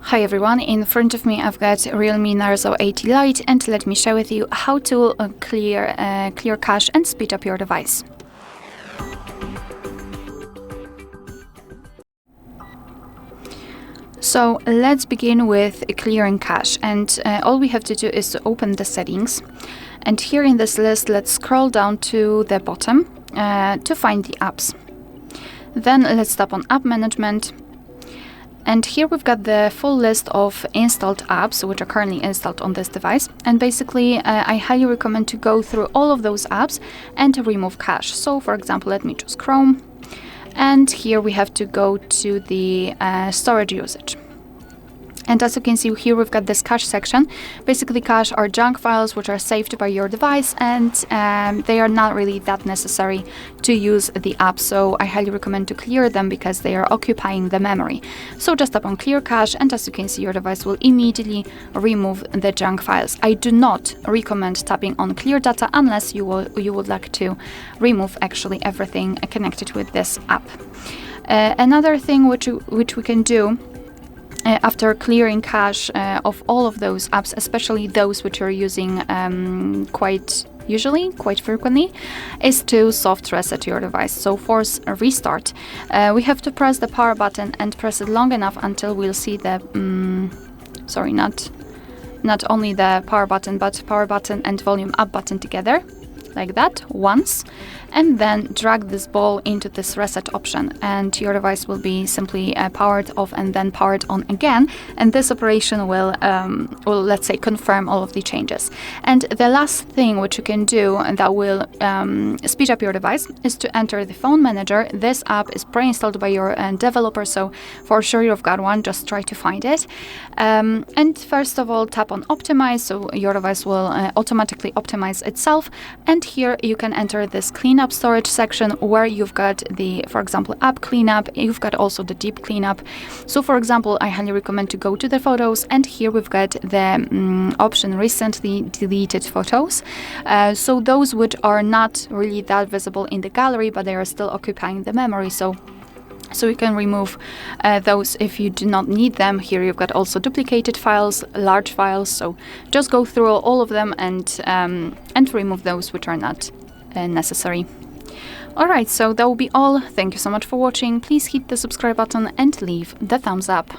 Hi everyone, in front of me I've got REALME Narzo 80 Lite, and let me share with you how to clear cache and speed up your device. So let's begin with clearing cache, and all we have to do is to open the settings, and here in this list let's scroll down to the bottom to find the apps. Then let's tap on App Management. And here we've got the full list of installed apps which are currently installed on this device. And basically, I highly recommend to go through all of those apps and to remove cache. So for example, let me choose Chrome. And here we have to go to the storage usage. And as you can see here, we've got this cache section. Basically, cache are junk files which are saved by your device, and they are not really that necessary to use the app. So I highly recommend to clear them because they are occupying the memory. So just tap on Clear Cache, and as you can see, your device will immediately remove the junk files. I do not recommend tapping on Clear Data unless you would like to remove actually everything connected with this app. Another thing which we can do after clearing cache of all of those apps, especially those which you're using quite frequently, is to soft reset your device. So force a restart. We have to press the power button and press it long enough until we'll see the not only the power button, but power button and volume up button together, like that, once, and then drag this ball into this reset option, and your device will be simply powered off and then powered on again, and this operation will let's say confirm all of the changes. And the last thing which you can do that will speed up your device is to enter the phone manager. This app is pre-installed by your developer, so for sure you've got one, just try to find it. And first of all, tap on optimize, so your device will automatically optimize itself. And here you can enter this cleanup storage section where you've got the, for example, app cleanup. You've got also the deep cleanup. So for example, I highly recommend to go to the photos, and here we've got the option recently deleted photos. So those which are not really that visible in the gallery, but they are still occupying the memory. So you can remove those if you do not need them. Here you've got also duplicated files, large files. So just go through all of them and remove those which are not necessary. Alright, so that will be all. Thank you so much for watching. Please hit the subscribe button and leave the thumbs up.